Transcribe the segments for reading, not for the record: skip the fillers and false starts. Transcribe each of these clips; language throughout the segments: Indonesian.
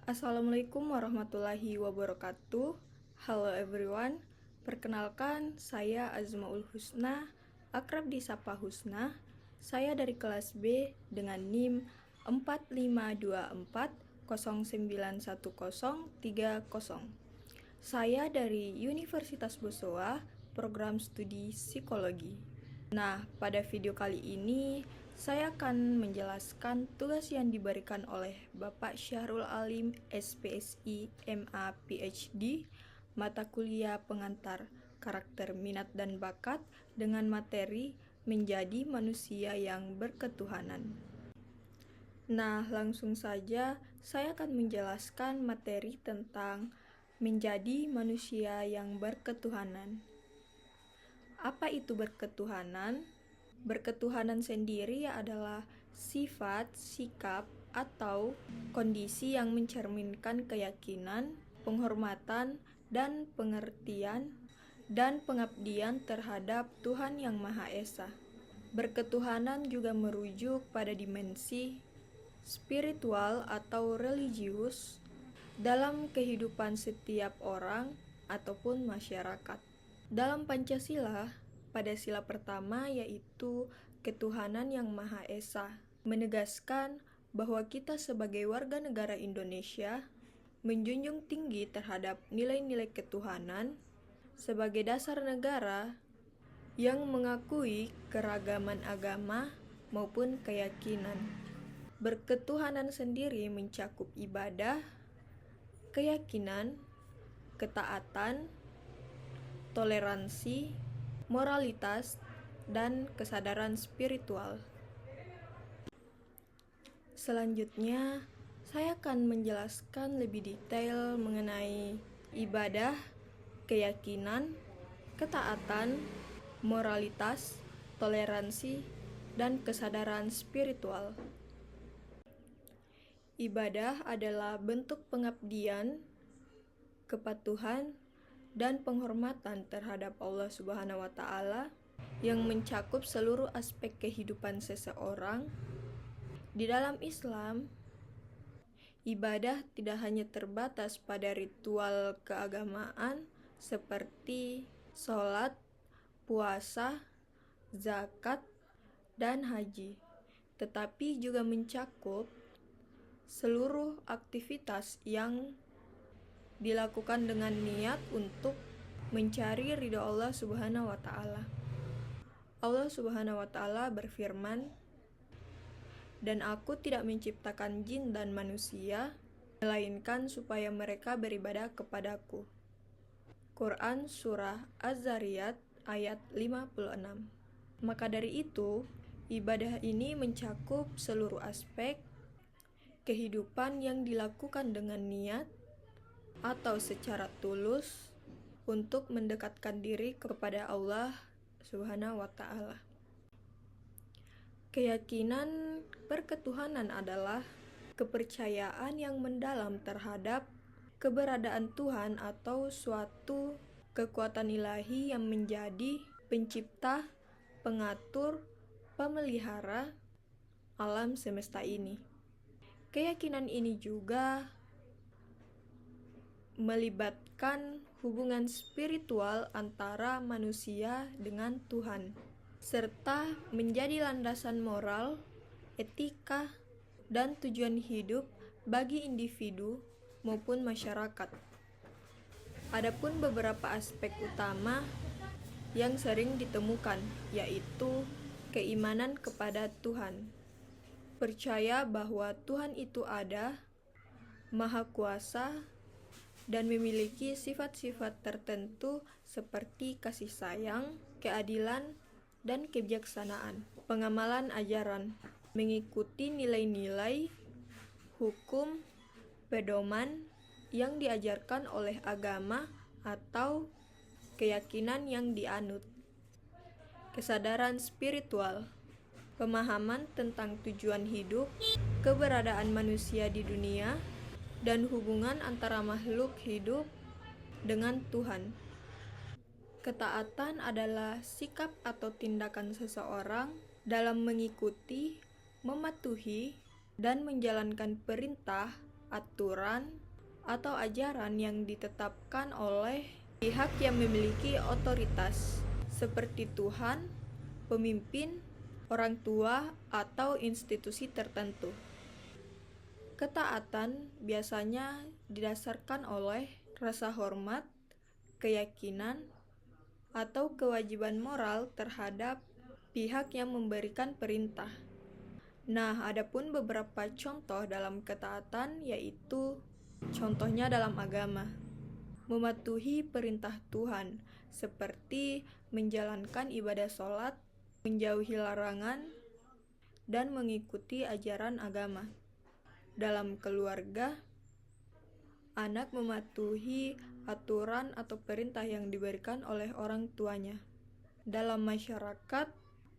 Assalamualaikum warahmatullahi wabarakatuh. Halo everyone, perkenalkan saya Azmaul Husna, akrab disapa Husna. Saya dari kelas B dengan NIM 4524091030. Saya dari Universitas Bosowa, program studi psikologi. Nah, pada video kali ini saya akan menjelaskan tugas yang diberikan oleh Bapak Syahrul Alim, SPSI, MA, PhD, mata kuliah pengantar karakter minat dan bakat dengan materi menjadi manusia yang berketuhanan. Nah, langsung saja saya akan menjelaskan materi tentang menjadi manusia yang berketuhanan. Apa itu berketuhanan? Berketuhanan sendiri adalah sifat, sikap, atau kondisi yang mencerminkan keyakinan, penghormatan, dan pengertian dan pengabdian terhadap Tuhan Yang Maha Esa. Berketuhanan juga merujuk pada dimensi spiritual atau religius dalam kehidupan setiap orang ataupun masyarakat. Dalam Pancasila, pada sila pertama yaitu ketuhanan yang Maha Esa, menegaskan bahwa kita sebagai warga negara Indonesia menjunjung tinggi terhadap nilai-nilai ketuhanan sebagai dasar negara yang mengakui keragaman agama maupun keyakinan. Berketuhanan sendiri mencakup ibadah, keyakinan, ketaatan, toleransi, moralitas, dan kesadaran spiritual. Selanjutnya, saya akan menjelaskan lebih detail mengenai ibadah, keyakinan, ketaatan, moralitas, toleransi, dan kesadaran spiritual. Ibadah adalah bentuk pengabdian, kepatuhan, dan penghormatan terhadap Allah Subhanahu wa Ta'ala yang mencakup seluruh aspek kehidupan seseorang. Di dalam Islam, ibadah tidak hanya terbatas pada ritual keagamaan seperti sholat, puasa, zakat, dan haji, tetapi juga mencakup seluruh aktivitas yang dilakukan dengan niat untuk mencari ridha Allah Subhanahu wa Ta'ala. Allah Subhanahu wa Ta'ala berfirman, "Dan aku tidak menciptakan jin dan manusia melainkan supaya mereka beribadah kepadaku." Quran Surah Az-Zariyat ayat 56. Maka dari itu, ibadah ini mencakup seluruh aspek kehidupan yang dilakukan dengan niat atau secara tulus untuk mendekatkan diri kepada Allah Subhanahu wa Ta'ala. Keyakinan berketuhanan adalah kepercayaan yang mendalam terhadap keberadaan Tuhan atau suatu kekuatan ilahi yang menjadi pencipta, pengatur, pemelihara alam semesta ini. Keyakinan ini juga melibatkan hubungan spiritual antara manusia dengan Tuhan, serta menjadi landasan moral, etika, dan tujuan hidup bagi individu maupun masyarakat. Adapun beberapa aspek utama yang sering ditemukan yaitu keimanan kepada Tuhan, percaya bahwa Tuhan itu ada, Maha Kuasa, dan memiliki sifat-sifat tertentu seperti kasih sayang, keadilan, dan kebijaksanaan. Pengamalan ajaran mengikuti nilai-nilai, hukum, pedoman yang diajarkan oleh agama atau keyakinan yang dianut. Kesadaran spiritual, pemahaman tentang tujuan hidup, keberadaan manusia di dunia, dan hubungan antara makhluk hidup dengan Tuhan. Ketaatan adalah sikap atau tindakan seseorang dalam mengikuti, mematuhi, dan menjalankan perintah aturan, atau ajaran yang ditetapkan oleh pihak yang memiliki otoritas, seperti Tuhan, pemimpin, orang tua, atau institusi tertentu. Ketaatan biasanya didasarkan oleh rasa hormat, keyakinan, atau kewajiban moral terhadap pihak yang memberikan perintah. Nah, adapun beberapa contoh dalam ketaatan yaitu contohnya dalam agama. Mematuhi perintah Tuhan seperti menjalankan ibadah sholat, menjauhi larangan, dan mengikuti ajaran agama. Dalam keluarga, anak mematuhi aturan atau perintah yang diberikan oleh orang tuanya. Dalam masyarakat,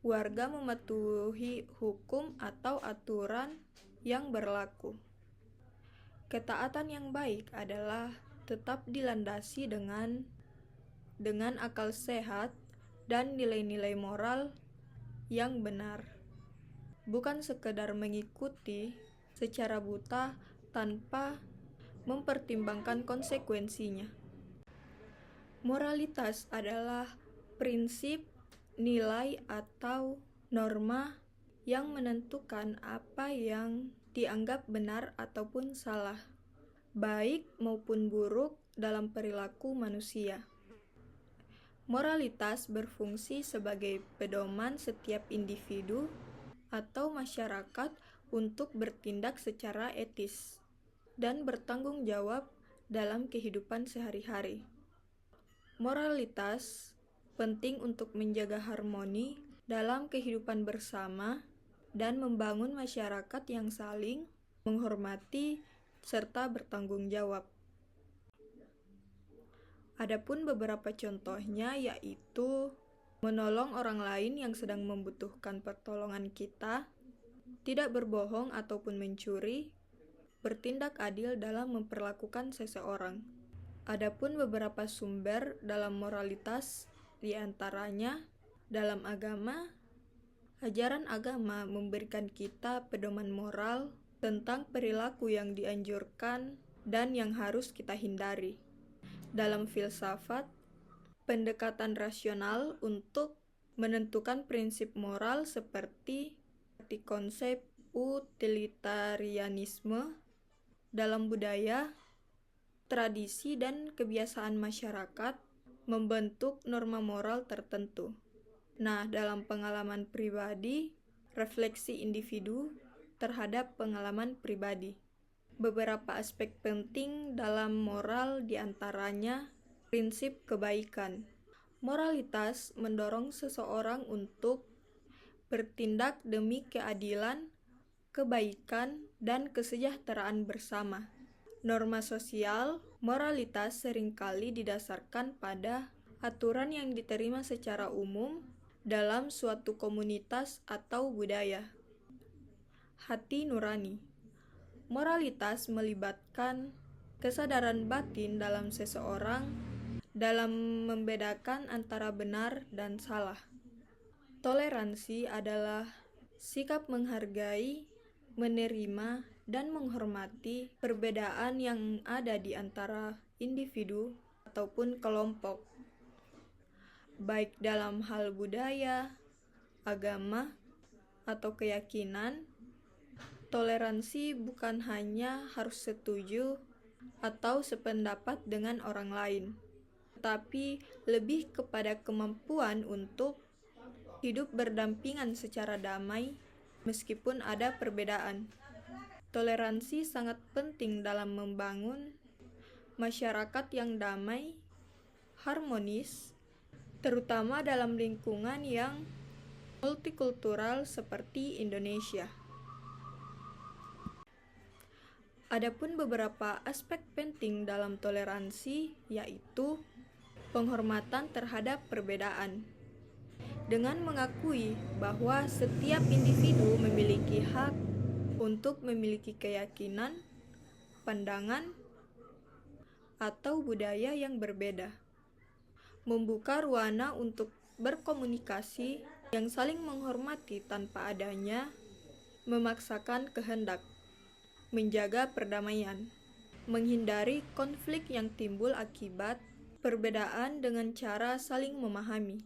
warga mematuhi hukum atau aturan yang berlaku. Ketaatan yang baik adalah tetap dilandasi dengan akal sehat dan nilai-nilai moral yang benar. Bukan sekedar mengikuti secara buta tanpa mempertimbangkan konsekuensinya. Moralitas adalah prinsip, nilai, atau norma yang menentukan apa yang dianggap benar ataupun salah, baik maupun buruk dalam perilaku manusia. Moralitas berfungsi sebagai pedoman setiap individu atau masyarakat untuk bertindak secara etis dan bertanggung jawab dalam kehidupan sehari-hari. Moralitas penting untuk menjaga harmoni dalam kehidupan bersama dan membangun masyarakat yang saling menghormati serta bertanggung jawab. Adapun beberapa contohnya yaitu menolong orang lain yang sedang membutuhkan pertolongan kita, tidak berbohong ataupun mencuri, bertindak adil dalam memperlakukan seseorang. Adapun beberapa sumber dalam moralitas, di antaranya dalam agama, ajaran agama memberikan kita pedoman moral tentang perilaku yang dianjurkan dan yang harus kita hindari. Dalam filsafat, pendekatan rasional untuk menentukan prinsip moral seperti konsep utilitarianisme. Dalam budaya, tradisi dan kebiasaan masyarakat membentuk norma moral tertentu. Nah, dalam pengalaman pribadi, refleksi individu terhadap pengalaman pribadi. Beberapa aspek penting dalam moral diantaranya prinsip kebaikan. Moralitas mendorong seseorang untuk bertindak demi keadilan, kebaikan, dan kesejahteraan bersama. Norma sosial, moralitas seringkali didasarkan pada aturan yang diterima secara umum dalam suatu komunitas atau budaya. Hati nurani. Moralitas melibatkan kesadaran batin dalam seseorang dalam membedakan antara benar dan salah. Toleransi adalah sikap menghargai, menerima, dan menghormati perbedaan yang ada di antara individu ataupun kelompok, baik dalam hal budaya, agama, atau keyakinan. Toleransi bukan hanya harus setuju atau sependapat dengan orang lain, tetapi lebih kepada kemampuan untuk hidup berdampingan secara damai meskipun ada perbedaan. Toleransi sangat penting dalam membangun masyarakat yang damai, harmonis, terutama dalam lingkungan yang multikultural seperti Indonesia. Adapun beberapa aspek penting dalam toleransi yaitu penghormatan terhadap perbedaan. Dengan mengakui bahwa setiap individu memiliki hak untuk memiliki keyakinan, pandangan, atau budaya yang berbeda. Membuka ruang untuk berkomunikasi yang saling menghormati tanpa adanya memaksakan kehendak. menjaga perdamaian, menghindari konflik yang timbul akibat perbedaan dengan cara saling memahami.